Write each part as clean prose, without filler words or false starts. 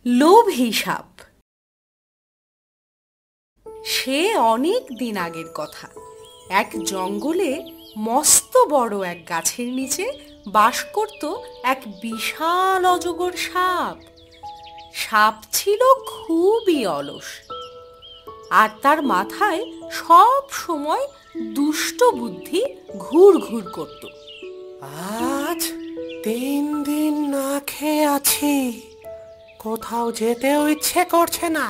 লোভী সাপ। সে অনেক দিন আগের কথা। এক জঙ্গলে মস্ত বড় এক গাছের নিচে বাস করত এক বিশাল অজগর সাপ। সাপ ছিল খুবই অলস, আর তার মাথায় সব সময় দুষ্ট বুদ্ধি ঘুর ঘুর করত। আজ 3 দিন না খেয়ে আছি, কোথাও যেতেও ইচ্ছে করছে না।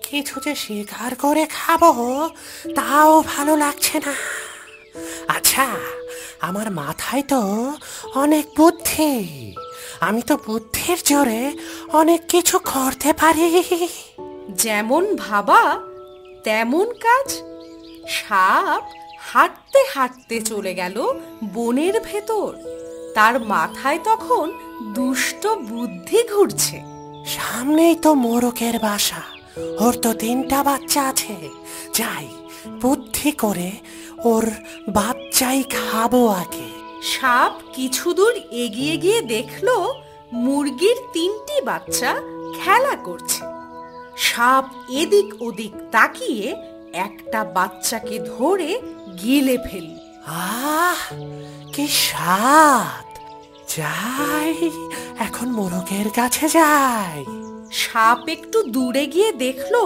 কিছু যে শিকার করে খাবো তাও ভালো লাগছে না। আচ্ছা, আমার মাথায় তো অনেক বুদ্ধি, আমি তো বুদ্ধির জোরে অনেক কিছু করতে পারি। যেমন ভাবা তেমন কাজ। সাপ হাঁটতে হাঁটতে চলে গেল বনের ভেতর। তার মাথায় তখন দুষ্ট বুদ্ধি ঘুরছে। সামনেই তো মোরকের বাসা, ওর তো 3টা বাচ্চা আছে। যাই, বুদ্ধি করে ওর বাচ্চাই খাবো আগে। সাপ কিছু দূর এগিয়ে গিয়ে দেখলো মুরগির 3টি বাচ্চা খেলা করছে। সাপ এদিক ওদিক তাকিয়ে একটা বাচ্চাকে ধরে গিলে ফেলল। আহ, কি স্বাদ! যাই, এখন মোরগের কাছে যাই। সাপ একটু দূরে গিয়ে দেখলো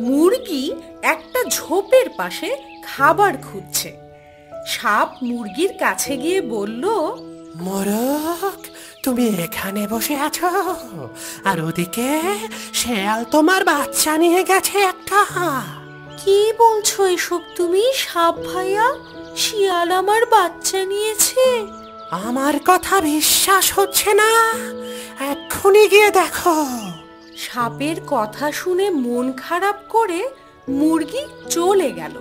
মুরগি একটা ঝোপের পাশে খাবার খুঁজছে। সাপ মুরগির কাছে গিয়ে বলল, মোরগ, তুমি এখানে বসে আছো, আর ওদিকে শেয়াল তোমার বাচ্চা নিয়ে গেছে একটা। কি বলছো এসব তুমি সাপ ভাইয়া? শিয়াল আমার বাচ্চা নিয়েছে? আমার কথা বিশ্বাস হচ্ছে না? এক্ষুনি গিয়ে দেখো। সাপের কথা শুনে মন খারাপ করে মুরগি চলে গেল।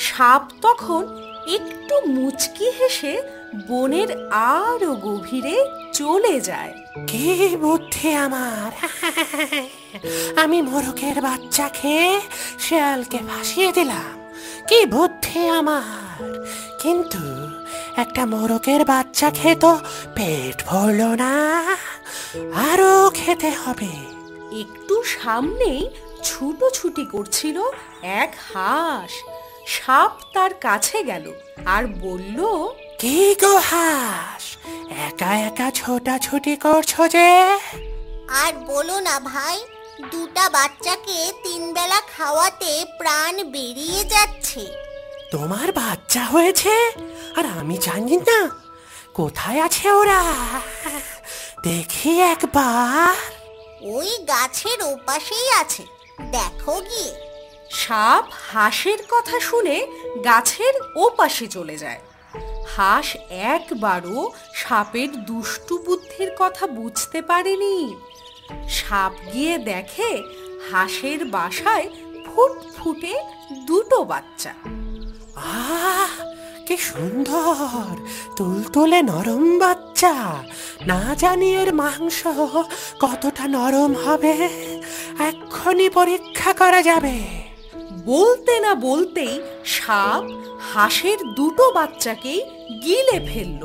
সাপ তখন একটু মুচকি হেসে বনের আরো গভীরে চলে যায়। কি বুদ্ধি আমার! আমি মোরগের বাচ্চা খেয়ে শেয়ালকে ভাসিয়ে দিলাম। কি বুদ্ধি আমার! কিন্তু একটা মোরগের বাচ্চা খেয়ে তো পেট ভরলো না, আরো খেতে হবে। একটু সামনেই ছুটোছুটি করছিল এক হাঁস। সাপ তার কাছে গেল আর বলল, কি গো হাঁস, একা একা ছোটাছুটি করছো যে? আর বলো না ভাই, 2টা বাচ্চাকে 3 বেলা খাওয়াতে প্রাণ বেরিয়ে যাচ্ছে। তোমার বাচ্চা হয়েছে আর আমি জানি না? কোথায় আছে ওরা? দেখি একবার। ওই গাছের ওপাশেই আছে, দেখো গিয়ে। সাপ হাঁসের কথা শুনে গাছের ওপাশে চলে যায়। হাঁস একবারও সাপের দুষ্টু বুদ্ধির কথা বুঝতে পারেনি। সাপ গিয়ে দেখে হাঁসের বাসায় ফুটফুটে 2টো বাচ্চা। আহ, কি সুন্দর তুলতুলে নরম বাচ্চা! না জানি এর মাংস কতটা নরম হবে, এক্ষুনি পরীক্ষা করা যাবে। বলতে না বলতেই সাপ হাঁসের 2টো বাচ্চাকেই গিলে ফেলল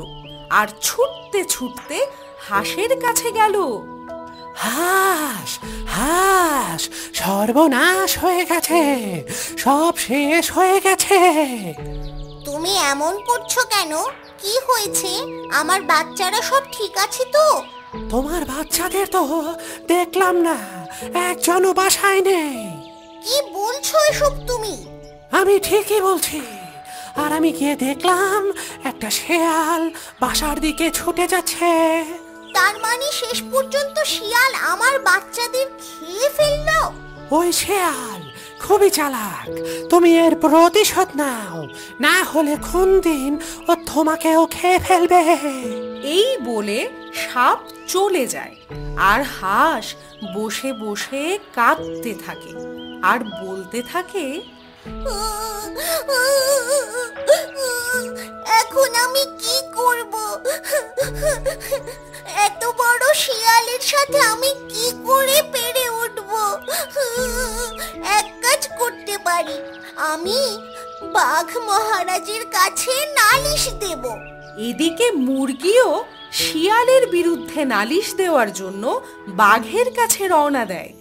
আর ছুটতে ছুটতে হাঁসের কাছে গেল। হাঁস, হাঁস, সর্বনাশ হয়ে গেছে, সব শেষ হয়ে গেছে। তুমি এমন করছো কেন? কি হয়েছে? আমার বাচ্চারা সব ঠিক আছে তো? তোমার বাচ্চাদের তো দেখলাম না, একজনও বাসায় নেই। কি বলছো এসব তুমি? আমি ঠিকই বলছি। আর আমি গিয়ে দেখলাম একটা শেয়াল বাসার দিকে ছুটে যাচ্ছে। তার মানে শেষ পর্যন্ত শিয়াল আমার বাচ্চাদের খেয়ে ফেললো? ওই শেয়াল খুবই চালাক, তুমি এর প্রতিশোধ নাও, না হলে কোনদিন ও তোমাকেও খেয়ে ফেলবে। এই বলে সাপ চলে যায় আর হাঁস বসে বসে কাঁদতে থাকে আর বলতে থাকে, এখন আমি কি করব? এত বড় শিয়ালের সাথে আমি কি করে পেরে উঠব? এক কাজ করতে পারি, আমি বাঘ মহারাজের কাছে নালিশ দেব। এদিকে মুরগিও শিয়ালের বিরুদ্ধে নালিশ দেওয়ার জন্য বাঘের কাছে রওনা দেয়।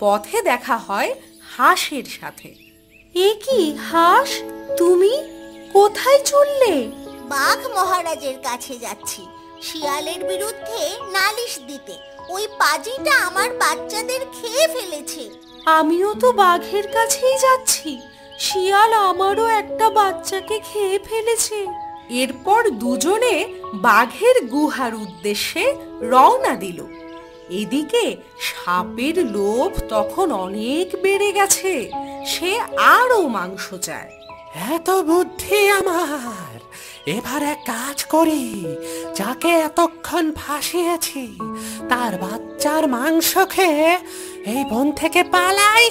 পথে দেখা হয় হাঁসের সাথে। এ কি হাঁস, তুমি কোথায় চললে? বাঘ মহারাজের কাছে যাচ্ছি শিয়ালের বিরুদ্ধে নালিশ দিতে। ওই পাজিটা আমার বাচ্চাদের খেয়ে ফেলেছে। আমিও তো বাঘের কাছেই যাচ্ছি, শিয়াল আমারও একটা বাচ্চাকে খেয়ে ফেলেছে। এরপর দুজনে বাঘের গুহার উদ্দেশ্যে রওনা দিল। এদিকে সাপের লোভ তখন অনেক বেড়ে গেছে, সে আরো মাংস চায়। এত বুদ্ধি আমার, এবার এক কাজ করি, যাকে এতক্ষণ ফাঁসিয়েছি তার বাচ্চার মাংস খেয়ে এই বন থেকে পালাই।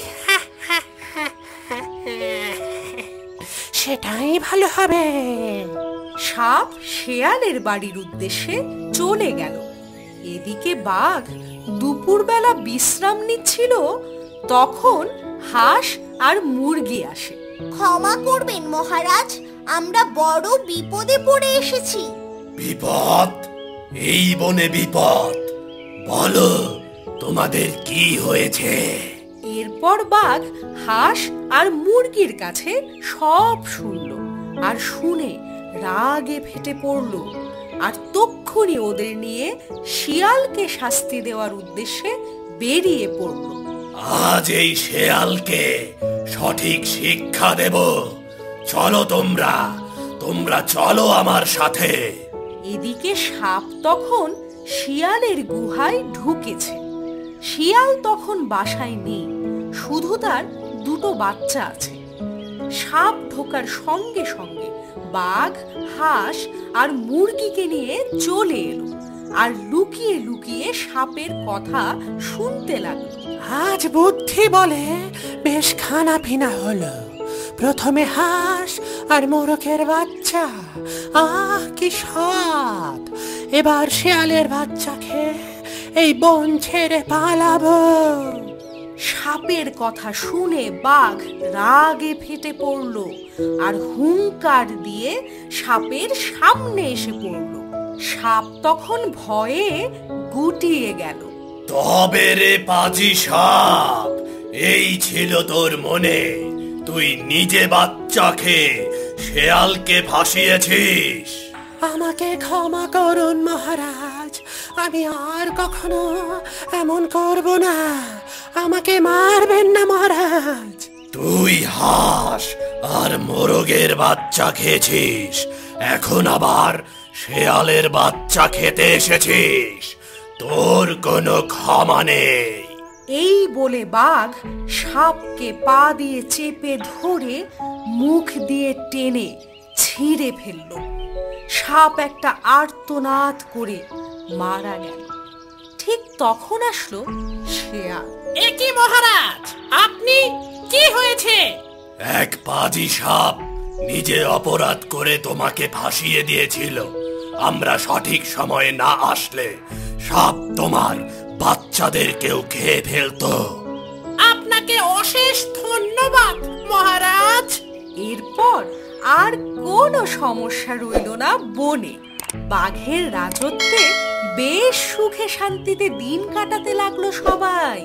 সেটাই ভালো হবে। সাপ শেয়ালের বাড়ির উদ্দেশ্যে চলে গেল। এদিকে বাঘ দুপুরবেলা বিশ্রাম নিচ্ছিল, তখন হাঁস আর মুরগি আসে। ক্ষমা করবেন মহারাজ, আমরা বড় বিপদে পড়ে এসেছি। বিপদ? এই বনে বিপদ? বলো, তোমাদের কি হয়েছে? এরপর বাঘ হাঁস আর মুরগির কাছে সব শুনল, আর শুনে রাগে ফেটে পড়ল, আর তক্ষুনি ওদের নিয়ে শিয়ালকে শাস্তি দেওয়ার উদ্দেশ্যে বেরিয়ে পড়ল। আজ এই শেয়ালকে সঠিক শিক্ষা দেব। চলো তোমরা, তোমরা চলো আমার সাথে। এদিকে সাপ তখন শিয়ালের গুহায় ঢুকেছে। শিয়াল তখন বাসায় নেই, শুধু তার দুটো বাচ্চা আছে। সাপ ঢোকার সঙ্গে সঙ্গে বাঘ হাঁস আর মুরগিকে নিয়ে চলে এলো, আর লুকিয়ে লুকিয়ে সাপের কথা শুনতে লাগলো। আজ বুদ্ধি বলে বেশ খানা পিনা হলো। প্রথমে হাঁস আর মোরগের বাচ্চা, আহ কি স্বাদ! এবার শিয়ালের বাচ্চা খেয়ে এই বন ছেড়ে পালাবো। সাপের কথা শুনে বাঘ রাগে ফেটে পড়ল, আর হুংকার দিয়ে সাপের সামনে এসে পড়ল। সাপ তখন ভয়ে গুটিয়ে গেল। তবে রে পাজি সাপ, এই ছিল তোর মনে? তুই নিজে বাচ্চা খেয়ে শেয়ালকে ভাসিয়েছিস। আমাকে ক্ষমা করুন মহারাজ, আমি আর কখনো এমন করব না। আমাকে মারবেন না মহারাজ। তুই হাঁস আর মোরগের বাচ্চা খেয়েছিস, এখন আবার শেয়ালের বাচ্চা খেতে এসেছিস। তোর কোনো ক্ষমা নেই। এই বলে বাঘ সাপকে পা দিয়ে চেপে ধরে মুখ দিয়ে টেনে ছিঁড়ে ফেলল। সাপ একটা আর্তনাদ করে মারা গেল। ঠিক তখন আসলো শেয়াল। এ কি মহারাজ, আপনি কি হয়েছে? এক পাজি সাপ নিজে অপরাধ করে তোমাকে ফাঁসিয়ে দিয়েছিল। আমরা সঠিক সময়ে না আসলে সাপ তোমার বাচ্চাদেরকেও খেয়ে ফেলতো। আপনাকে অশেষ ধন্যবাদ মহারাজ। এরপর আর কোনো সমস্যা রইল না বনে। বাঘের রাজত্বে বেশ সুখে শান্তিতে দিন কাটাতে লাগলো সবাই।